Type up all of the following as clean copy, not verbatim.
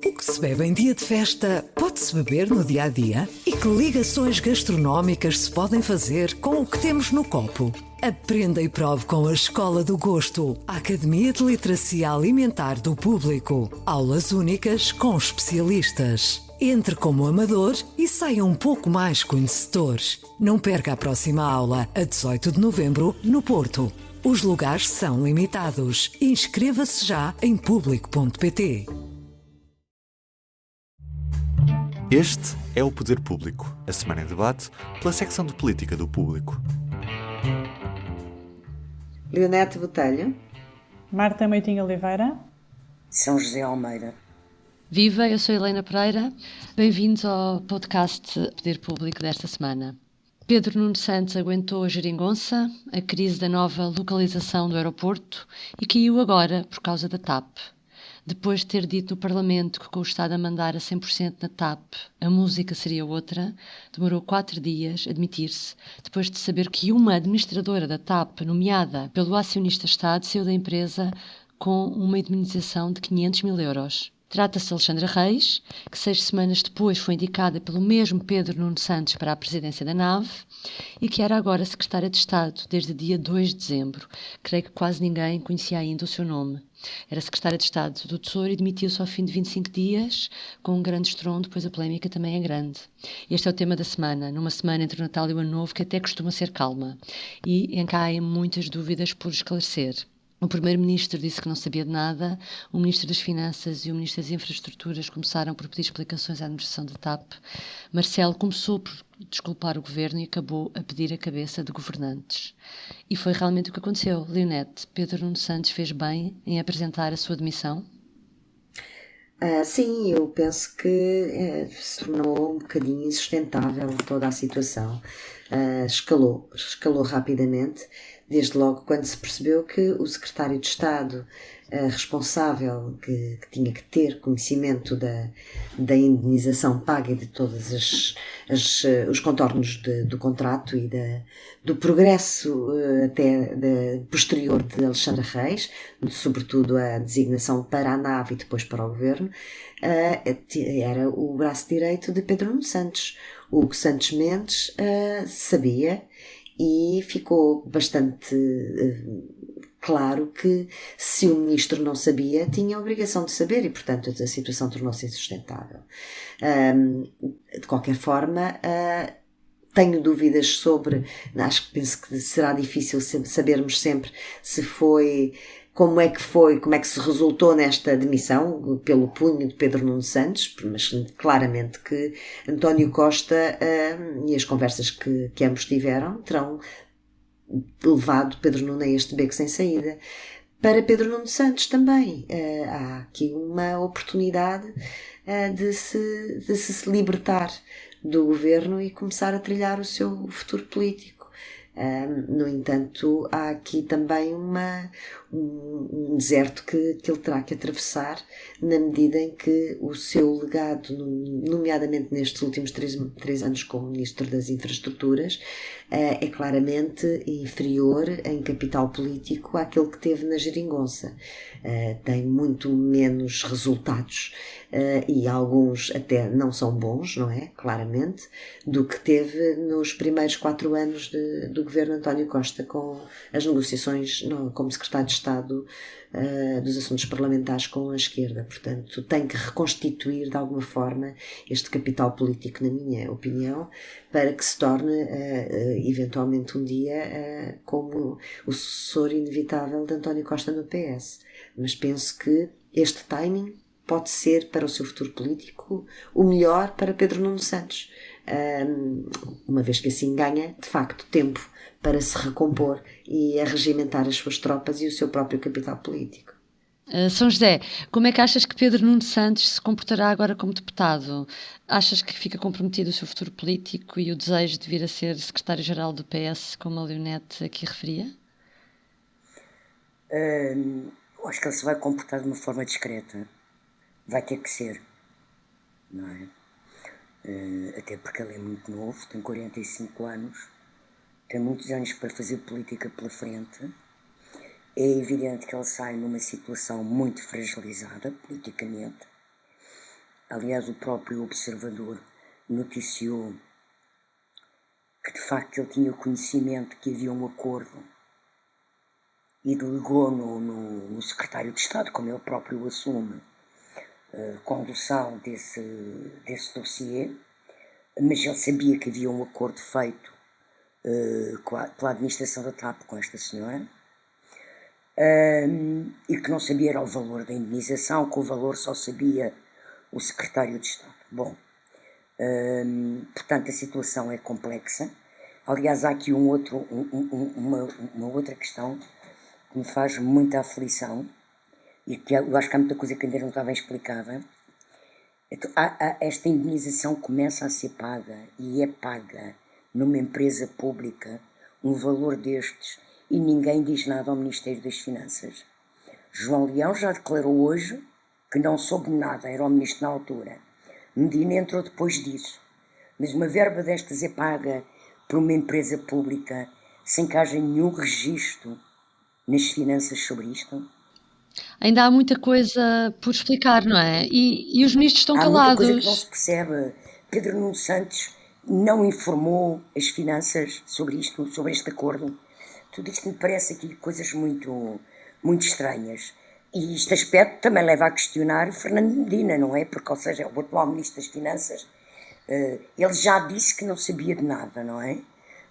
O que se bebe em dia de festa pode-se beber no dia a dia? E que ligações gastronómicas se podem fazer com o que temos no copo? Aprenda e prove com a Escola do Gosto, a Academia de Literacia Alimentar do Público. Aulas únicas com especialistas. Entre como amador e saia um pouco mais conhecedor. Não perca a próxima aula, a 18 de novembro, no Porto. Os lugares são limitados. Inscreva-se já em público.pt. Este é o Poder Público, a semana em debate pela secção de Política do Público. Leonete Botelho, Marta Moitinho Oliveira, São José Almeida. Viva, eu sou Helena Pereira. Bem-vindos ao podcast Poder Público desta semana. Pedro Nuno Santos aguentou a geringonça, a crise da nova localização do aeroporto e caiu agora por causa da TAP. Depois de ter dito no Parlamento que com o Estado a mandar a 100% na TAP a música seria outra, demorou 4 dias a admitir-se, depois de saber que uma administradora da TAP, nomeada pelo acionista Estado, saiu da empresa com uma indemnização de 500 mil euros. Trata-se de Alexandra Reis, que 6 semanas depois foi indicada pelo mesmo Pedro Nuno Santos para a presidência da NAV e que era agora secretária de Estado desde dia 2 de dezembro. Creio que quase ninguém conhecia ainda o seu nome. Era secretária de Estado do Tesouro e demitiu-se ao fim de 25 dias, com um grande estrondo, pois a polémica também é grande. Este é o tema da semana, numa semana entre o Natal e o Ano Novo que até costuma ser calma e em que há muitas dúvidas por esclarecer. O Primeiro-Ministro disse que não sabia de nada, o Ministro das Finanças e o Ministro das Infraestruturas começaram por pedir explicações à administração da TAP. Marcelo começou por desculpar o Governo e acabou a pedir a cabeça de governantes. E foi realmente o que aconteceu. Leonete, Pedro Nuno Santos fez bem em apresentar a sua demissão? Sim, eu penso que se tornou um bocadinho insustentável toda a situação. Escalou rapidamente, desde logo quando se percebeu que o secretário de Estado responsável, que tinha que ter conhecimento da indemnização paga e de todos os contornos do contrato e do progresso posterior de Alexandra Reis, sobretudo a designação para a NAV e depois para o Governo, era o braço direito de Pedro Nuno Santos. O que Santos Mendes sabia, e ficou bastante claro que se o ministro não sabia, tinha a obrigação de saber e, portanto, a situação tornou-se insustentável. De qualquer forma, tenho dúvidas sobre, penso que será difícil sabermos sempre se foi, como é que se resultou nesta demissão pelo punho de Pedro Nuno Santos, mas claramente que António Costa e as conversas que ambos tiveram terão levado Pedro Nuno a este beco sem saída. Para Pedro Nuno Santos também há aqui uma oportunidade de se libertar do governo e começar a trilhar o seu futuro político. No entanto, há aqui também um deserto que ele terá que atravessar na medida em que o seu legado, nomeadamente nestes últimos 3 anos como Ministro das Infraestruturas, é claramente inferior em capital político àquele que teve na geringonça. Tem muito menos resultados e alguns até não são bons, não é? Claramente, do que teve nos primeiros 4 anos do governo António Costa com as negociações como secretário de Estado dos Assuntos Parlamentares com a esquerda. Portanto, tem que reconstituir de alguma forma este capital político, na minha opinião, para que se torne eventualmente um dia como o sucessor inevitável de António Costa no PS. Mas penso que este timing pode ser para o seu futuro político o melhor para Pedro Nuno Santos, uma vez que assim ganha de facto tempo para se recompor e arregimentar as suas tropas e o seu próprio capital político. São José, como é que achas que Pedro Nuno Santos se comportará agora como deputado? Achas que fica comprometido o seu futuro político e o desejo de vir a ser secretário-geral do PS, como a Leonete aqui referia? Eu acho que ele se vai comportar de uma forma discreta. Vai ter que ser, não é? Até porque ele é muito novo, tem 45 anos, tem muitos anos para fazer política pela frente. É evidente que ele sai numa situação muito fragilizada politicamente Aliás, o próprio Observador noticiou que de facto ele tinha conhecimento que havia um acordo e delegou no secretário de Estado, como ele próprio assume, condução desse dossiê, mas ele sabia que havia um acordo feito pela administração da TAP com esta senhora, e que não sabia era o valor da indenização, que o valor só sabia o secretário de Estado. Bom, portanto a situação é complexa. Aliás, há aqui uma outra questão que me faz muita aflição e que eu acho que há muita coisa que ainda não está bem explicada. Então, esta indenização começa a ser paga e é paga numa empresa pública um valor destes e ninguém diz nada ao Ministério das Finanças. João Leão já declarou hoje que não soube nada, era o ministro na altura. Medina entrou depois disso. Mas uma verba destas é paga por uma empresa pública sem que haja nenhum registro nas finanças sobre isto? Ainda há muita coisa por explicar, não é? E os ministros estão Há calados. muita coisa que não se percebe. Pedro Nuno Santos não informou as finanças sobre isto, sobre este acordo. Tudo isto me parece aqui coisas muito, muito estranhas. E este aspecto também leva a questionar Fernando Medina, não é? Porque, ou seja, o atual Ministro das Finanças, ele já disse que não sabia de nada, não é?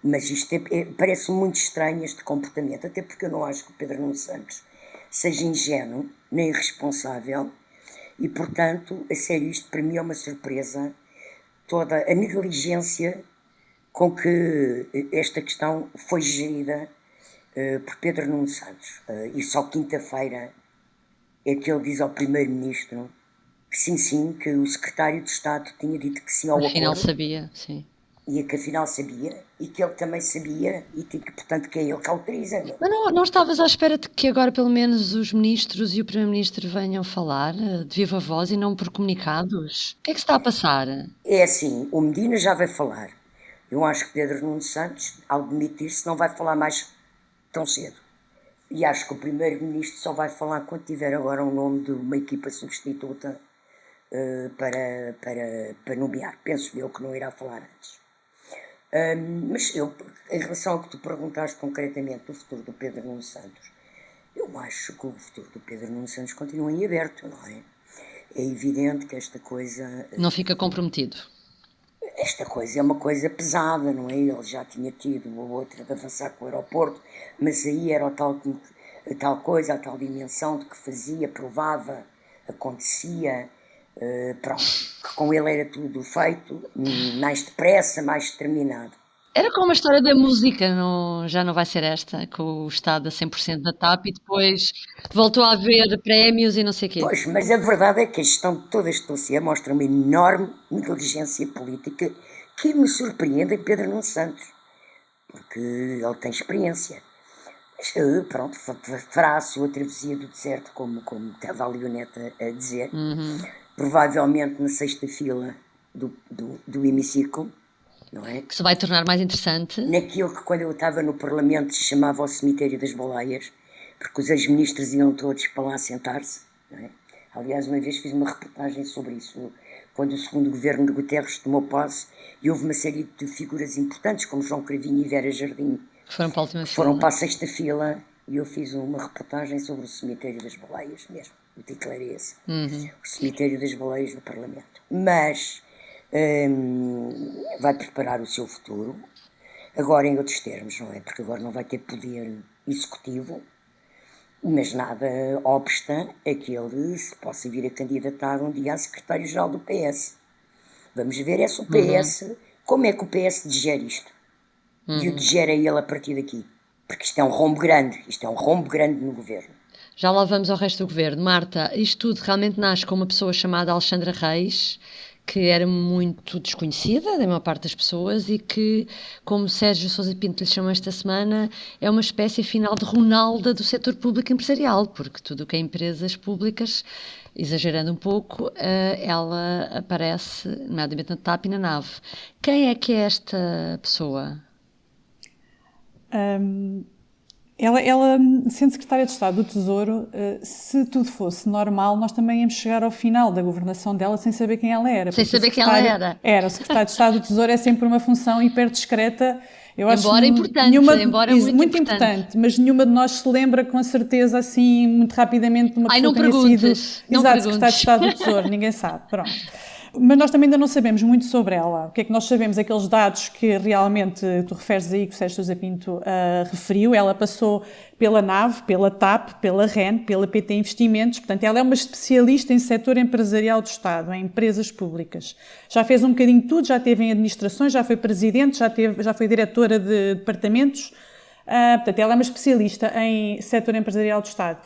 Mas isto parece muito estranho, este comportamento, até porque eu não acho que o Pedro Nuno Santos seja ingênuo, nem irresponsável, e, portanto, a sério, isto para mim é uma surpresa, toda a negligência com que esta questão foi gerida por Pedro Nuno Santos. E só quinta-feira é que ele diz ao Primeiro-Ministro que sim, que o Secretário de Estado tinha dito que sim ao acordo. Afinal sabia, sim. E que afinal sabia, e que ele também sabia, e que, portanto, que é ele que autoriza. Mas não estavas à espera de que agora pelo menos os ministros e o Primeiro-Ministro venham falar de viva voz e não por comunicados? O que é que se está a passar? É assim, o Medina já vai falar. Eu acho que Pedro Nuno Santos, ao demitir-se, não vai falar mais tão cedo. E acho que o Primeiro-Ministro só vai falar quando tiver agora um nome de uma equipa substituta para nomear. Penso eu que não irá falar antes. Mas eu, em relação ao que tu perguntaste concretamente do futuro do Pedro Nuno Santos, eu acho que o futuro do Pedro Nuno Santos continua em aberto, não é? É evidente que esta coisa... Não fica comprometido. Esta coisa é uma coisa pesada, não é? Ele já tinha tido uma outra de avançar com o aeroporto, mas aí era a tal coisa, a tal dimensão de que fazia, provava, acontecia... pronto, que com ele era tudo feito mais depressa, mais determinado. Era como a história da música, já não vai ser esta, com o Estado a 100% da TAP e depois voltou a haver prémios e não sei o quê. Pois, mas a verdade é que a gestão de todo este dossiê mostra uma enorme negligência política que me surpreende em Pedro Nuno Santos, porque ele tem experiência. Mas pronto, fará a sua travessia do deserto, como estava a Leoneta a dizer. Provavelmente na sexta fila do hemiciclo, não é? Que se vai tornar mais interessante. Naquilo que quando eu estava no Parlamento se chamava o cemitério das baleias, porque os ex-ministros iam todos para lá sentar-se, não é? Aliás, uma vez fiz uma reportagem sobre isso, quando o segundo governo de Guterres tomou posse e houve uma série de figuras importantes, como João Cravinho e Vera Jardim, Foram para a última fila. Foram para a sexta fila e eu fiz uma reportagem sobre o cemitério das baleias mesmo. O título era esse. O cemitério das baleias no Parlamento. Mas vai preparar o seu futuro, agora em outros termos, não é? Porque agora não vai ter poder executivo, mas nada obsta a que ele se possa vir a candidatar um dia a secretário-geral do PS. Vamos ver se o PS, como é que o PS digere isto? E o digere ele a partir daqui. Porque isto é um rombo grande no governo. Já lá vamos ao resto do governo. Marta, isto tudo realmente nasce com uma pessoa chamada Alexandra Reis, que era muito desconhecida da maior parte das pessoas e que, como Sérgio Sousa Pinto lhe chamou esta semana, é uma espécie final de Ronalda do setor público empresarial, porque tudo o que é empresas públicas, exagerando um pouco, ela aparece, nomeadamente na TAP e na NAV. Quem é que é esta pessoa? Ela, sendo Secretária de Estado do Tesouro, se tudo fosse normal, nós também íamos chegar ao final da governação dela sem saber quem ela era. Sem saber quem ela era. O Secretário de Estado do Tesouro é sempre uma função hiper discreta. Embora importante, embora muito importante. Mas nenhuma de nós se lembra com certeza, assim, muito rapidamente, de uma pessoa que tenha sido Secretário de Estado do Tesouro. Ninguém sabe, pronto. Mas nós também ainda não sabemos muito sobre ela. O que é que nós sabemos? Aqueles dados que realmente tu referes aí, que o Sérgio Sousa Pinto referiu. Ela passou pela NAV, pela TAP, pela REN, pela PT Investimentos. Portanto, ela é uma especialista em setor empresarial do Estado, em empresas públicas. Já fez um bocadinho de tudo, já esteve em administrações, já foi presidente, já foi diretora de departamentos. Portanto, ela é uma especialista em setor empresarial do Estado.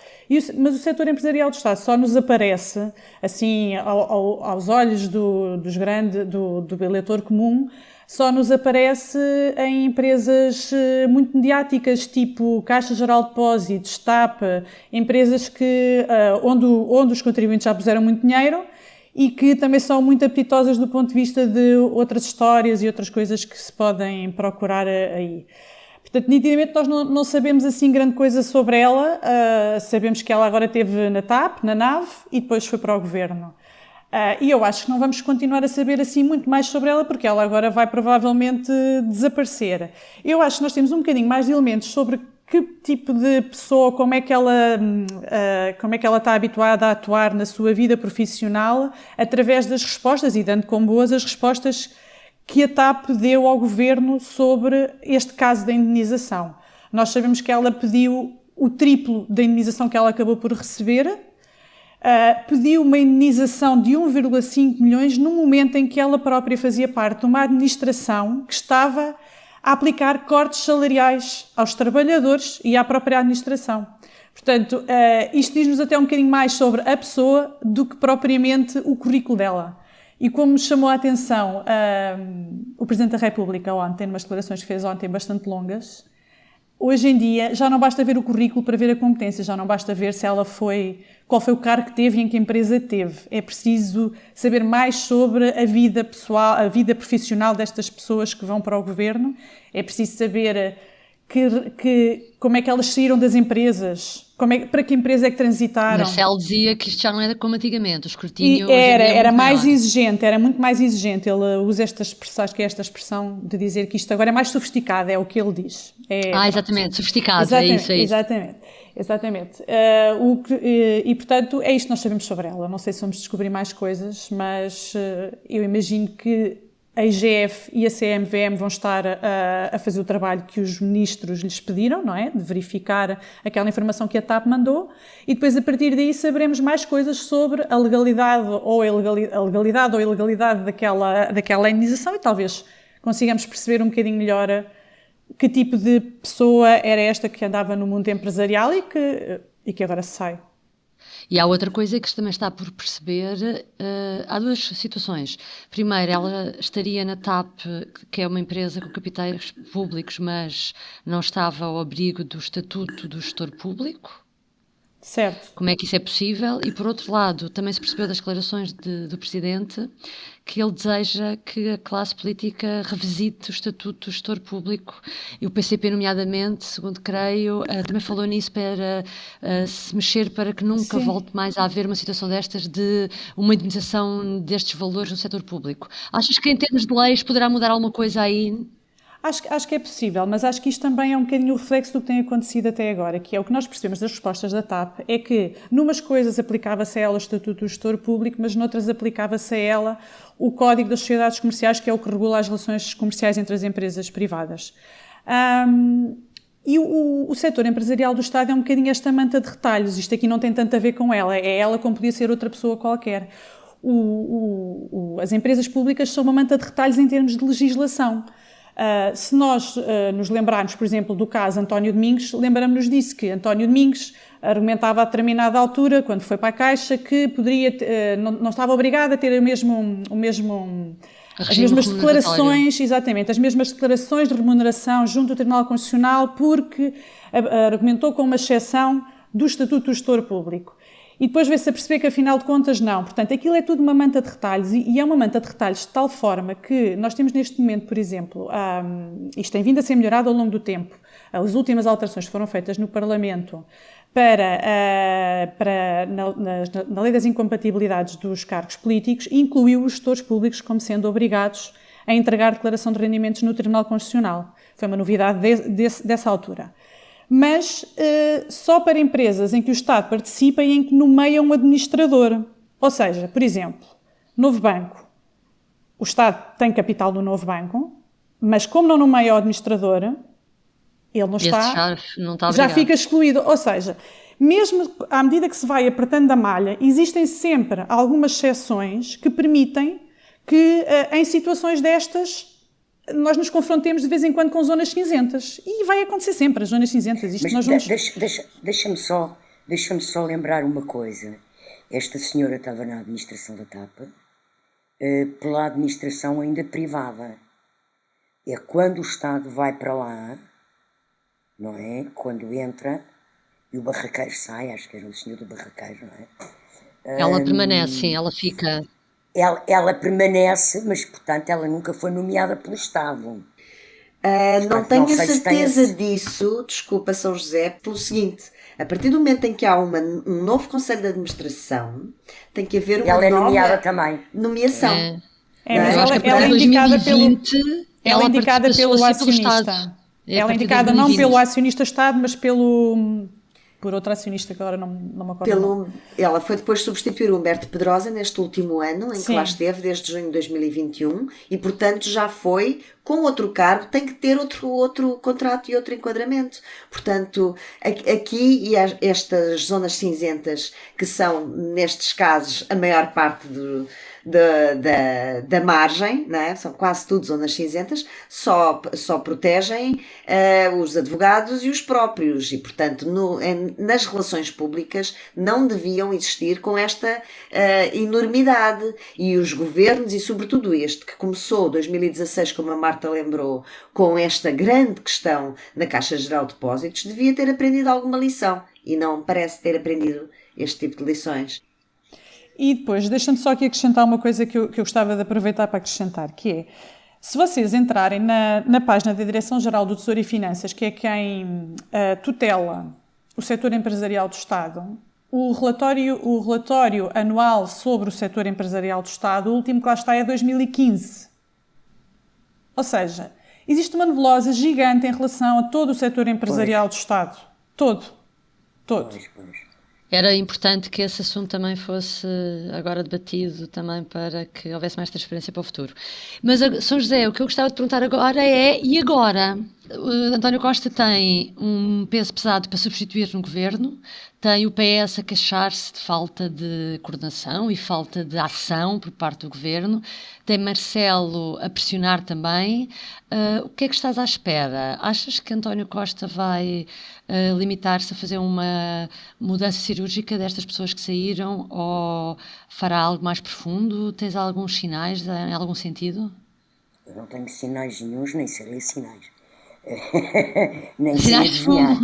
Mas o setor empresarial do Estado só nos aparece, assim, aos olhos do eleitor comum, só nos aparece em empresas muito mediáticas, tipo Caixa Geral de Depósitos, TAP, empresas onde os contribuintes já puseram muito dinheiro e que também são muito apetitosas do ponto de vista de outras histórias e outras coisas que se podem procurar aí. Portanto, nitidamente nós não sabemos assim grande coisa sobre ela, sabemos que ela agora esteve na TAP, na NAV e depois foi para o Governo. E eu acho que não vamos continuar a saber assim muito mais sobre ela porque ela agora vai provavelmente desaparecer. Eu acho que nós temos um bocadinho mais de elementos sobre que tipo de pessoa, como é que ela está habituada a atuar na sua vida profissional através das respostas e dando como boas as respostas que a TAP deu ao Governo sobre este caso da indemnização. Nós sabemos que ela pediu o triplo da indemnização que ela acabou por receber, pediu uma indemnização de 1,5 milhões no momento em que ela própria fazia parte de uma administração que estava a aplicar cortes salariais aos trabalhadores e à própria administração. Portanto, isto diz-nos até um bocadinho mais sobre a pessoa do que propriamente o currículo dela. E como chamou a atenção o Presidente da República ontem, numas declarações que fez ontem bastante longas, hoje em dia já não basta ver o currículo para ver a competência, já não basta ver se ela qual foi o cargo que teve e em que empresa teve. É preciso saber mais sobre a vida pessoal, a vida profissional destas pessoas que vão para o Governo, é preciso saber como é que elas saíram das empresas, para que empresa é que transitaram. Marcelo dizia que isto já não era como antigamente, o escrutínio era mais exigente, era muito mais exigente. Ele usa esta expressão, acho que é esta expressão de dizer que isto agora é mais sofisticado, é o que ele diz. Exatamente, sofisticado, exatamente, é isso. Exatamente. E, portanto, é isto que nós sabemos sobre ela. Não sei se vamos descobrir mais coisas, mas eu imagino que a IGF e a CMVM vão estar a fazer o trabalho que os ministros lhes pediram, não é? De verificar aquela informação que a TAP mandou e depois a partir daí saberemos mais coisas sobre a legalidade ou ilegalidade daquela indenização e talvez consigamos perceber um bocadinho melhor que tipo de pessoa era esta que andava no mundo empresarial e que agora se sai. E há outra coisa que também está por perceber, há duas situações. Primeiro, ela estaria na TAP, que é uma empresa com capitais públicos, mas não estava ao abrigo do Estatuto do Gestor Público. Certo. Como é que isso é possível? E, por outro lado, também se percebeu das declarações do Presidente que ele deseja que a classe política revisite o Estatuto do Gestor Público e o PCP, nomeadamente, segundo creio, também falou nisso para se mexer para que nunca volte mais a haver uma situação destas de uma indemnização destes valores no setor público. Achas que em termos de leis poderá mudar alguma coisa aí? Acho que é possível, mas acho que isto também é um bocadinho o reflexo do que tem acontecido até agora, que é o que nós percebemos das respostas da TAP, é que numas coisas aplicava-se a ela o Estatuto do Gestor Público, mas noutras aplicava-se a ela o Código das Sociedades Comerciais, que é o que regula as relações comerciais entre as empresas privadas. E o setor empresarial do Estado é um bocadinho esta manta de retalhos, isto aqui não tem tanto a ver com ela, é ela como podia ser outra pessoa qualquer. As empresas públicas são uma manta de retalhos em termos de legislação. Se nós nos lembrarmos, por exemplo, do caso António Domingos, lembramos-nos disso, que António Domingos argumentava a determinada altura, quando foi para a Caixa, que não estava obrigado a ter as mesmas declarações, exatamente, as mesmas declarações de remuneração junto ao Tribunal Constitucional, porque argumentou com uma exceção do Estatuto do Gestor Público. E depois vê-se a perceber que, afinal de contas, não. Portanto, aquilo é tudo uma manta de retalhos e é uma manta de retalhos de tal forma que nós temos neste momento, por exemplo, isto tem vindo a ser melhorado ao longo do tempo, as últimas alterações que foram feitas no Parlamento na lei das incompatibilidades dos cargos políticos, incluiu os gestores públicos como sendo obrigados a entregar declaração de rendimentos no Tribunal Constitucional. Foi uma novidade dessa altura. Mas só para empresas em que o Estado participa e em que nomeia um administrador. Ou seja, por exemplo, novo banco. O Estado tem capital no novo banco, mas como não nomeia o administrador, ele não está já fica excluído. Ou seja, mesmo à medida que se vai apertando a malha, existem sempre algumas exceções que permitem que em situações destas nós nos confrontemos de vez em quando com zonas cinzentas. E vai acontecer sempre, as zonas cinzentas. Isto mas nós deixa-me só lembrar uma coisa. Esta senhora estava na administração da TAP, pela administração ainda privada. É quando o Estado vai para lá, não é? Quando entra e o barraqueiro sai, acho que era o senhor do barraqueiro, não é? Ela permanece, sim, ela fica... Ela permanece, mas, portanto, ela nunca foi nomeada pelo Estado. Não tenho a certeza disso, desculpa, São José, pelo seguinte: a partir do momento em que há um novo Conselho de Administração, tem que haver uma nomeada também. Nomeação. Mas ela é indicada ela é indicada pelo acionista. Ela é indicada não pelo acionista Estado, mas por outro acionista que agora não me acordo. Ela foi depois substituir o Humberto Pedrosa neste último ano, em que lá esteve, desde junho de 2021, e portanto já foi, com outro cargo, tem que ter outro contrato e outro enquadramento. Portanto, aqui e estas zonas cinzentas, que são, nestes casos, a maior parte da margem, não é? São quase tudo zonas cinzentas, só protegem os advogados e os próprios, e portanto nas relações públicas não deviam existir com esta enormidade, e os governos, e sobretudo este que começou 2016, como a Marta lembrou, com esta grande questão na Caixa Geral de Depósitos, devia ter aprendido alguma lição, e não parece ter aprendido este tipo de lições. E depois, deixa-me só aqui acrescentar uma coisa que eu gostava de aproveitar para acrescentar, que é, se vocês entrarem na página da Direção-Geral do Tesouro e Finanças, que é quem tutela o setor empresarial do Estado, o relatório anual sobre o setor empresarial do Estado, o último que lá está é 2015. Ou seja, existe uma nebulosa gigante em relação a todo o setor empresarial do Estado. Todo. Pois. Era importante que esse assunto também fosse agora debatido também para que houvesse mais transparência para o futuro. Mas, São José, o que eu gostava de perguntar agora é, e agora? O António Costa tem um peso pesado para substituir no governo, tem o PS a queixar-se de falta de coordenação e falta de ação por parte do governo, tem Marcelo a pressionar também. O que é que estás à espera? Achas que António Costa vai limitar-se a fazer uma mudança cirúrgica destas pessoas que saíram, ou fará algo mais profundo? Tens alguns sinais em algum sentido? Eu não tenho sinais nenhuns, nem sei ler sinais. Nem sei adivinhar.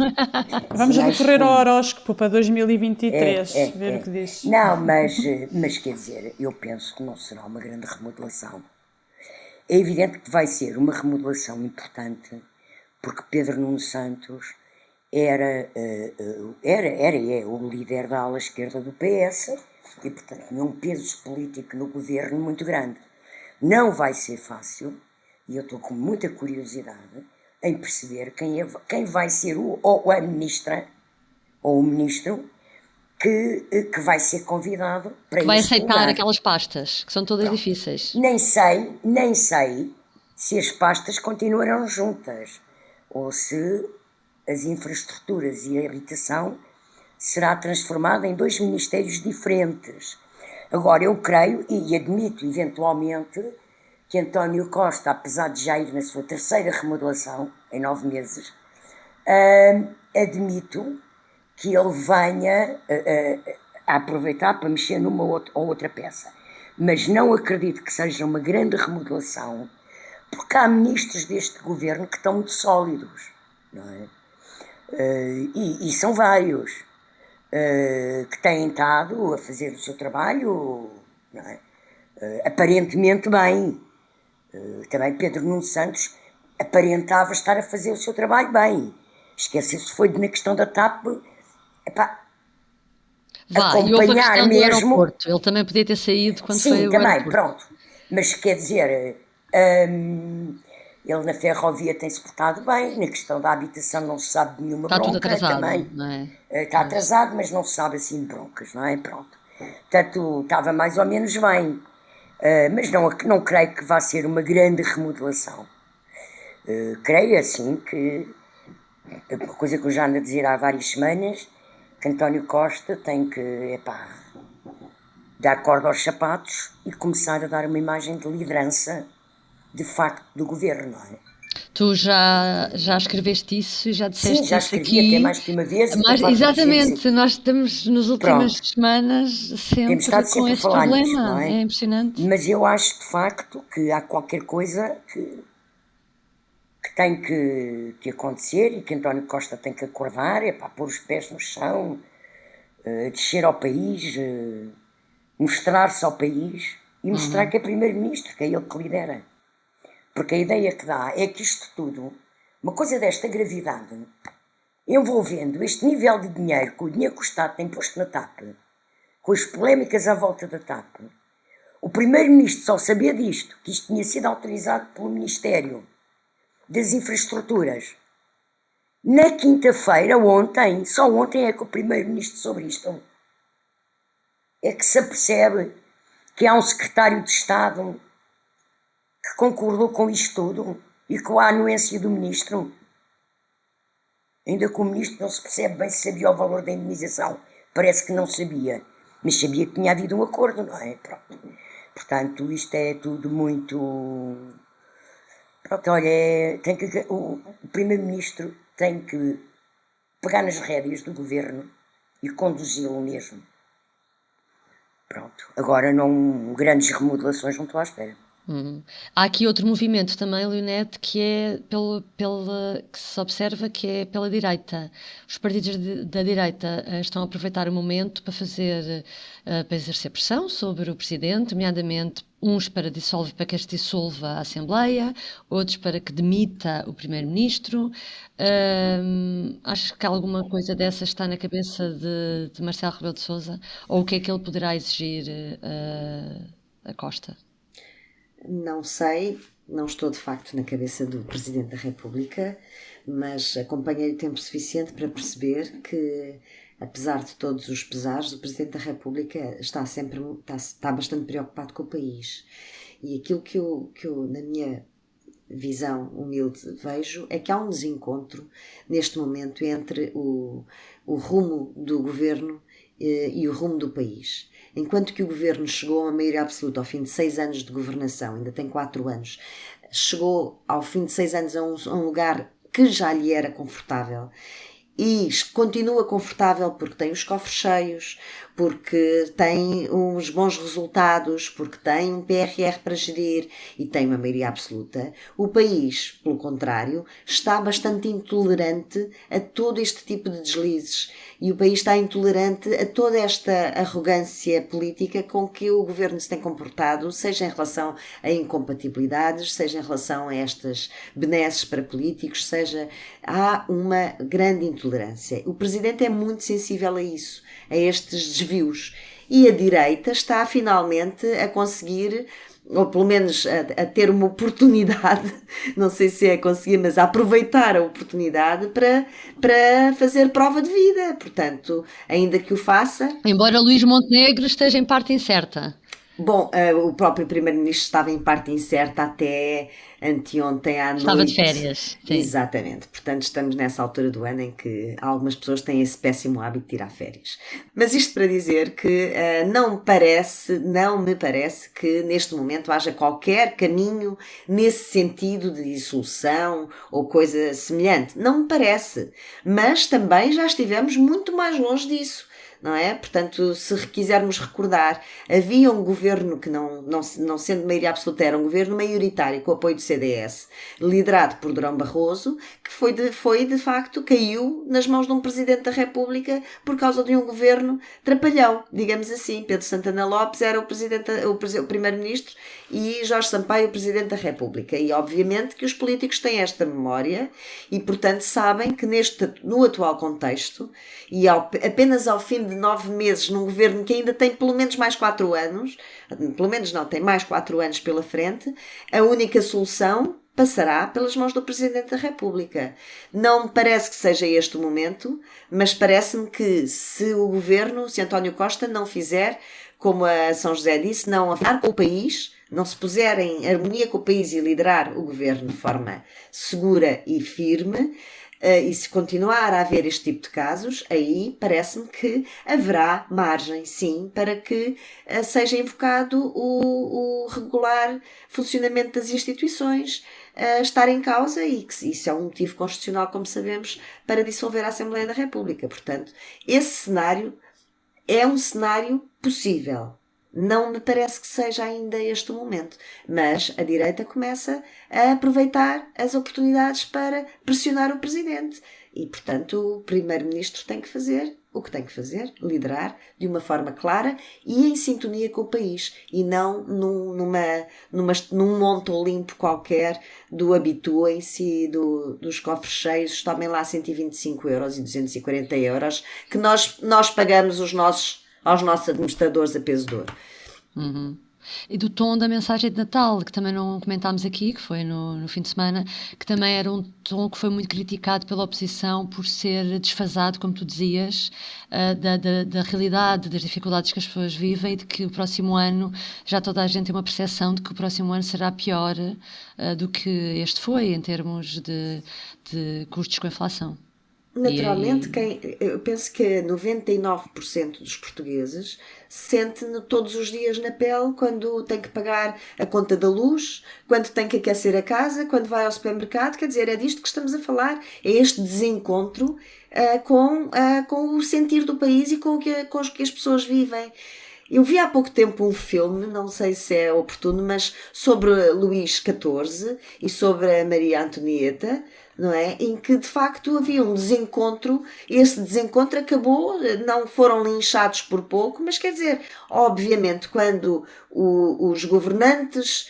Vamos recorrer ao horóscopo para 2023, ver o que diz. Não, mas quer dizer, eu penso que não será uma grande remodelação. É evidente que vai ser uma remodelação importante, porque Pedro Nuno Santos era e é o líder da ala esquerda do PS, e portanto tinha um peso político no governo muito grande. Não vai ser fácil, e eu estou com muita curiosidade em perceber quem vai ser a ministra ou o ministro que vai ser convidado para isso. Vai aceitar aquelas pastas, que são todas difíceis. Nem sei se as pastas continuarão juntas, ou se as infraestruturas e a habitação será transformada em dois ministérios diferentes. Agora, eu creio e admito eventualmente que António Costa, apesar de já ir na sua terceira remodelação, em 9 meses, admito que ele venha a aproveitar para mexer numa ou outra peça. Mas não acredito que seja uma grande remodelação, porque há ministros deste governo que estão muito sólidos, não é? E são vários que têm estado a fazer o seu trabalho, não é? Aparentemente bem. Também Pedro Nuno Santos aparentava estar a fazer o seu trabalho bem. Esquece-se foi na questão da TAP, epá, e houve a questão do aeroporto. Ele também podia ter saído quando foi ao aeroporto. Sim, também, pronto. Mas quer dizer, ele na ferrovia tem-se portado bem, na questão da habitação não se sabe de nenhuma bronca. Está tudo atrasado, também. Não é? Está atrasado, mas não se sabe assim de broncas, não é? Pronto. Portanto, estava mais ou menos bem. Mas não creio que vá ser uma grande remodelação. Creio, assim, que uma coisa que eu já ando a dizer há várias semanas, que António Costa tem que, dar corda aos sapatos e começar a dar uma imagem de liderança, de facto, do governo, não é? Tu já escreveste isso e já disseste isso. Sim, já escrevi até mais que uma vez. Exatamente, nós estamos nas últimas semanas sempre com esse problema, nisso, não é? É impressionante. Mas eu acho de facto que há qualquer coisa que tem que acontecer e que António Costa tem que acordar, pôr os pés no chão, descer ao país, mostrar-se ao país e mostrar que é primeiro-ministro, que é ele que lidera. Porque a ideia que dá é que isto tudo, uma coisa desta gravidade, envolvendo este nível de dinheiro, com o dinheiro que o Estado tem posto na TAP, com as polémicas à volta da TAP, o primeiro-ministro só sabia disto, que isto tinha sido autorizado pelo Ministério das Infraestruturas. Na quinta-feira, só ontem é que o primeiro-ministro sobre isto é que se apercebe que há um secretário de Estado que concordou com isto tudo e com a anuência do ministro. Ainda que o ministro não se percebe bem se sabia o valor da indemnização. Parece que não sabia, mas sabia que tinha havido um acordo, não é? Pronto. Portanto, isto é tudo muito... Pronto, olha, o primeiro-ministro tem que pegar nas rédeas do governo e conduzi-lo mesmo. Pronto. Agora, grandes remodelações não estou à espera. Há aqui outro movimento também, Leonete, que é que se observa que é pela direita. Os partidos da direita estão a aproveitar o momento para exercer pressão sobre o Presidente, nomeadamente uns para que este dissolva a Assembleia, outros para que demita o Primeiro-Ministro. Acho que alguma coisa dessa está na cabeça de Marcelo Rebelo de Sousa, ou o que é que ele poderá exigir a Costa? Não sei, não estou de facto na cabeça do Presidente da República, mas acompanhei o tempo suficiente para perceber que, apesar de todos os pesares, o Presidente da República está bastante preocupado com o país. E aquilo que eu na minha visão humilde vejo é que há um desencontro neste momento entre o rumo do governo e o rumo do país. Enquanto que o governo chegou a uma maioria absoluta ao fim de 6 anos de governação, ainda tem 4 anos, chegou ao fim de 6 anos a um lugar que já lhe era confortável e continua confortável porque tem os cofres cheios, porque tem uns bons resultados, porque tem um PRR para gerir e tem uma maioria absoluta. O país, pelo contrário, está bastante intolerante a todo este tipo de deslizes e o país está intolerante a toda esta arrogância política com que o governo se tem comportado, seja em relação a incompatibilidades, seja em relação a estas benesses para políticos, há uma grande intolerância. O Presidente é muito sensível a isso, a estes desvios. E a direita está finalmente a conseguir, ou pelo menos a ter uma oportunidade, não sei se é conseguir, mas a aproveitar a oportunidade para fazer prova de vida. Portanto, ainda que o faça... Embora Luís Montenegro esteja em parte incerta. Bom, o próprio Primeiro-Ministro estava em parte incerta até anteontem à noite. Estava de férias. Sim. Exatamente. Portanto, estamos nessa altura do ano em que algumas pessoas têm esse péssimo hábito de tirar férias. Mas isto para dizer que não me parece que neste momento haja qualquer caminho nesse sentido de dissolução ou coisa semelhante. Não me parece. Mas também já estivemos muito mais longe disso. não é? Portanto, se quisermos recordar, havia um governo que não sendo maioria absoluta, era um governo maioritário com o apoio do CDS, liderado por Durão Barroso, que foi de facto, caiu nas mãos de um Presidente da República por causa de um governo trapalhão, digamos assim. Pedro Santana Lopes era o Primeiro-Ministro e Jorge Sampaio o Presidente da República. E obviamente que os políticos têm esta memória e, portanto, sabem que no atual contexto, e apenas ao fim de 9 meses, num governo que ainda tem pelo menos mais 4 anos, tem mais 4 anos pela frente, a única solução passará pelas mãos do Presidente da República. Não me parece que seja este o momento, mas parece-me que se António Costa não fizer, como a São José disse, não afinar com o país, não se puser em harmonia com o país e liderar o governo de forma segura e firme, e se continuar a haver este tipo de casos, aí parece-me que haverá margem, sim, para que seja invocado o regular funcionamento das instituições estar em causa e que isso é um motivo constitucional, como sabemos, para dissolver a Assembleia da República. Portanto, esse cenário é um cenário possível. Não me parece que seja ainda este o momento, mas a direita começa a aproveitar as oportunidades para pressionar o Presidente e, portanto, o Primeiro-Ministro tem que fazer o que tem que fazer, liderar de uma forma clara e em sintonia com o país e não num monte olimpo qualquer do habituem-se dos cofres cheios, tomem lá 125 euros e 240 euros que nós pagamos aos nossos administradores a peso de ouro. Uhum. E do tom da mensagem de Natal, que também não comentámos aqui, que foi no fim de semana, que também era um tom que foi muito criticado pela oposição por ser desfasado, como tu dizias, da realidade, das dificuldades que as pessoas vivem e de que o próximo ano, já toda a gente tem uma percepção de que o próximo ano será pior do que este foi, em termos de custos com a inflação. Naturalmente, eu penso que 99% dos portugueses sente todos os dias na pele quando tem que pagar a conta da luz, quando tem que aquecer a casa, quando vai ao supermercado. Quer dizer, é disto que estamos a falar. É este desencontro com o sentir do país e com o que as pessoas vivem. Eu vi há pouco tempo um filme, não sei se é oportuno, mas sobre Luís XIV e sobre a Maria Antonieta, não é? Em que de facto havia um desencontro, esse desencontro acabou, não foram linchados por pouco, mas quer dizer, obviamente quando os governantes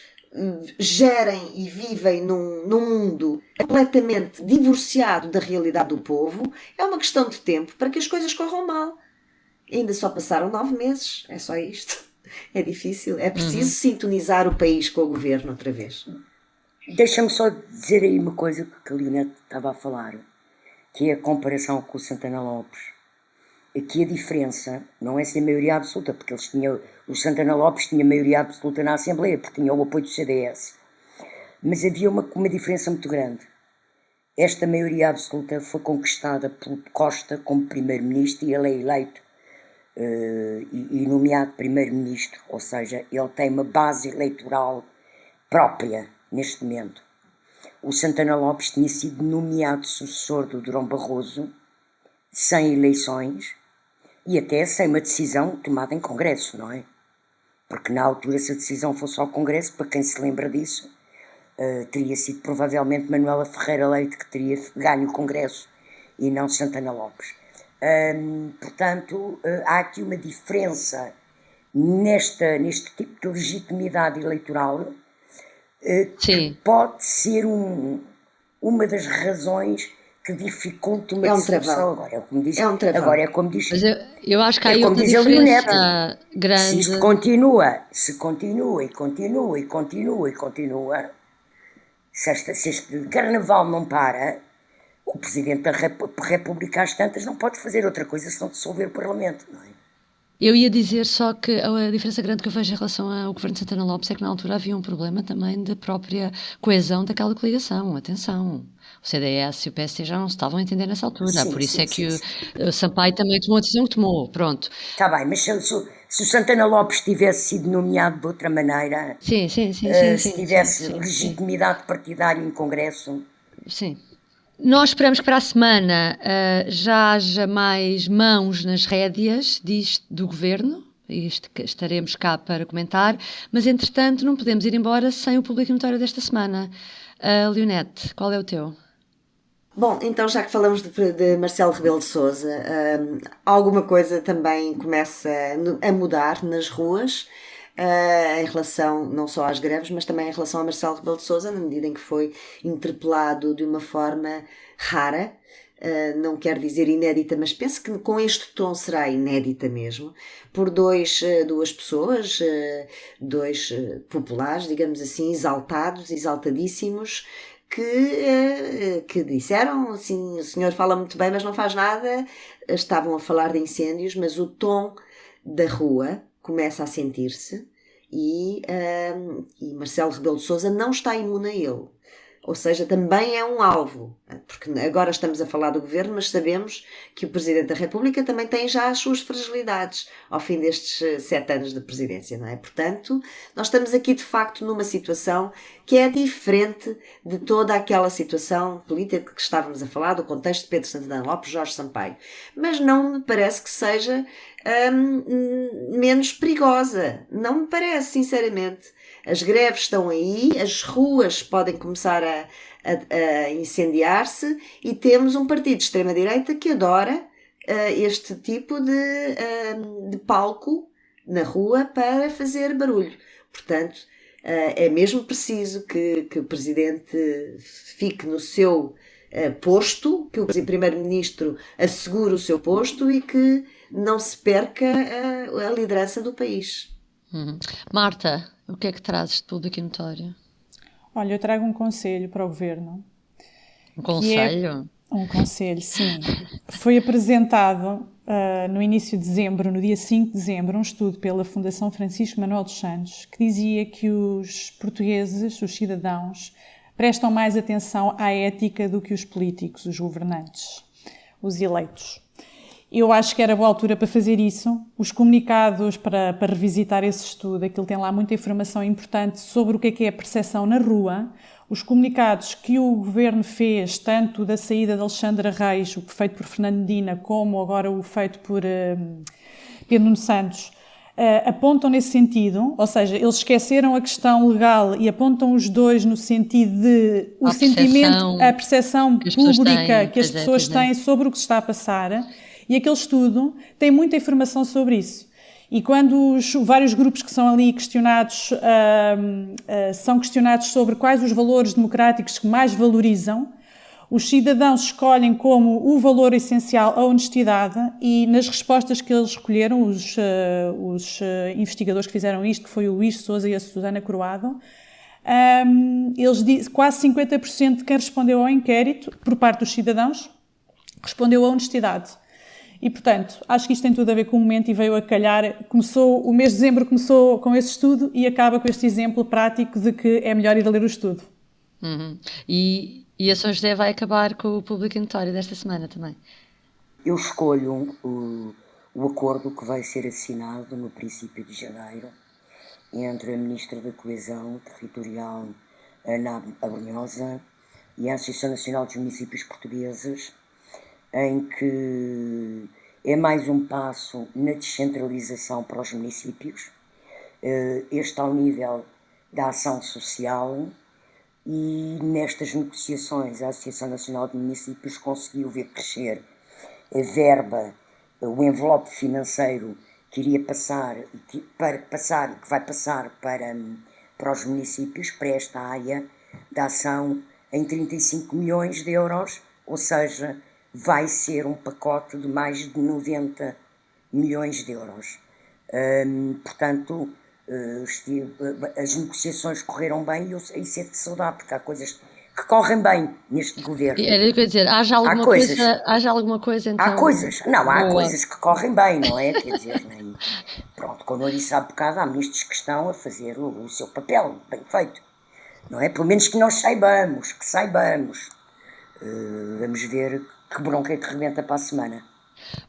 gerem e vivem num mundo completamente divorciado da realidade do povo, é uma questão de tempo para que as coisas corram mal. Ainda só passaram 9 meses, é só isto. É difícil, é preciso sintonizar o país com o governo outra vez. Deixa-me só dizer aí uma coisa que a Leonete estava a falar, que é a comparação com o Santana Lopes. Aqui a diferença não é ser maioria absoluta, porque o Santana Lopes tinha maioria absoluta na Assembleia, porque tinha o apoio do CDS. Mas havia uma diferença muito grande. Esta maioria absoluta foi conquistada por Costa como primeiro-ministro e ele é eleito e nomeado primeiro-ministro, ou seja, ele tem uma base eleitoral própria neste momento. O Santana Lopes tinha sido nomeado sucessor do Durão Barroso sem eleições e até sem uma decisão tomada em Congresso, não é? Porque na altura, se a decisão fosse ao Congresso, para quem se lembra disso, teria sido provavelmente Manuela Ferreira Leite que teria ganho o Congresso e não Santana Lopes. Portanto, há aqui uma diferença neste tipo de legitimidade eleitoral que pode ser uma das razões que dificulta uma dissolução. Agora é como diz, agora é como diz. Mas eu acho que há aí outra diferença grande. Se isto continua, se este carnaval não para, o Presidente da República às tantas não pode fazer outra coisa senão dissolver o Parlamento, não é? Eu ia dizer só que a diferença grande que eu vejo em relação ao governo de Santana Lopes é que na altura havia um problema também da própria coesão daquela coligação. Atenção, o CDS e o PSD já não se estavam a entender nessa altura, por isso que o Sampaio também tomou a decisão que tomou, pronto. Está bem, mas se o Santana Lopes tivesse sido nomeado de outra maneira, se tivesse legitimidade partidária em Congresso... Sim. Nós esperamos que para a semana já haja mais mãos nas rédeas do Governo, e estaremos cá para comentar, mas entretanto não podemos ir embora sem o Público Notório desta semana. Leonete, qual é o teu? Bom, então já que falamos de Marcelo Rebelo de Sousa, alguma coisa também começa a mudar nas ruas, em relação não só às greves, mas também em relação a Marcelo Rebelo de Sousa, na medida em que foi interpelado de uma forma rara, não quero dizer inédita, mas penso que com este tom será inédita mesmo, por duas pessoas, dois populares, digamos assim, exaltadíssimos, que disseram assim: o senhor fala muito bem, mas não faz nada. Estavam a falar de incêndios, mas o tom da rua começa a sentir-se e Marcelo Rebelo de Sousa não está imune a ele. Ou seja, também é um alvo, porque agora estamos a falar do governo, mas sabemos que o Presidente da República também tem já as suas fragilidades ao fim destes 7 anos de presidência, não é? Portanto, nós estamos aqui de facto numa situação que é diferente de toda aquela situação política que estávamos a falar, do contexto de Pedro Santana Lopes, Jorge Sampaio. Mas não me parece que seja menos perigosa. Não me parece, sinceramente. As greves estão aí, as ruas podem começar a incendiar-se e temos um partido de extrema-direita que adora este tipo de palco na rua para fazer barulho. Portanto, é mesmo preciso que o Presidente fique no seu posto, que o Primeiro-Ministro assegure o seu posto e que não se perca a liderança do país. Marta, o que é que trazes de Público Notório? Olha, eu trago um conselho para o Governo. Um conselho? Um conselho, sim. Foi apresentado no início de dezembro, no dia 5 de dezembro, um estudo pela Fundação Francisco Manuel dos Santos que dizia que os portugueses, os cidadãos, prestam mais atenção à ética do que os políticos, os governantes, os eleitos. Eu acho que era boa altura para fazer isso. Os comunicados para revisitar esse estudo, aquilo tem lá muita informação importante sobre o que é a percepção na rua. Os comunicados que o Governo fez, tanto da saída de Alexandra Reis, o feito por Fernando Medina, como agora o feito por Pedro Nuno Santos, apontam nesse sentido, ou seja, eles esqueceram a questão legal e apontam os dois no sentido de a percepção pública que as pessoas têm sobre o que se está a passar. E aquele estudo tem muita informação sobre isso. E quando os vários grupos que são ali questionados, são questionados sobre quais os valores democráticos que mais valorizam, os cidadãos escolhem como o valor essencial a honestidade e nas respostas que eles escolheram, os investigadores que fizeram isto, que foi o Luís Sousa e a Susana Croado, quase 50% de quem respondeu ao inquérito, por parte dos cidadãos, respondeu à honestidade. E, portanto, acho que isto tem tudo a ver com o momento e veio a calhar. O mês de dezembro começou com esse estudo e acaba com este exemplo prático de que é melhor ir a ler o estudo. E a São José vai acabar com o Público Notório desta semana também? Eu escolho o acordo que vai ser assinado no princípio de janeiro entre a Ministra da Coesão Territorial, Ana Abrunhosa, e a Associação Nacional dos Municípios Portugueses, em que é mais um passo na descentralização para os municípios, este ao nível da ação social, e nestas negociações a Associação Nacional de Municípios conseguiu ver crescer a verba, o envelope financeiro que iria passar e que vai passar para os municípios, para esta área da ação, em 35 milhões de euros, ou seja, vai ser um pacote de mais de 90 milhões de euros. Portanto, as negociações correram bem e isso é de saudar, porque há coisas que correm bem neste governo. Era o que eu ia dizer, haja alguma coisa então... Há coisas que correm bem, não é? Quer dizer, pronto, como eu disse há bocado, há ministros que estão a fazer o seu papel bem feito, não é? Pelo menos que nós saibamos. Vamos ver que bronca é que rebenta para a semana.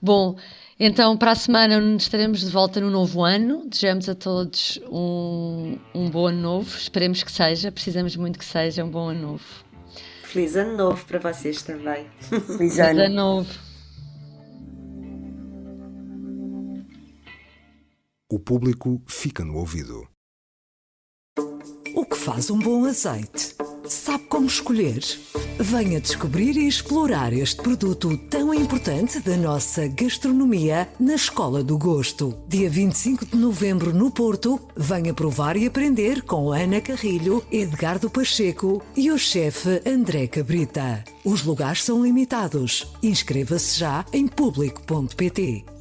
Bom, então para a semana estaremos de volta no novo ano. Desejamos a todos um bom ano novo. Esperemos que seja, precisamos muito que seja um bom ano novo. Feliz ano novo para vocês também. Feliz ano novo. O público fica no ouvido. O que faz um bom azeite? Sabe como escolher? Venha descobrir e explorar este produto tão importante da nossa gastronomia na Escola do Gosto. Dia 25 de novembro no Porto, venha provar e aprender com Ana Carrilho, Edgardo Pacheco e o chefe André Cabrita. Os lugares são limitados. Inscreva-se já em público.pt.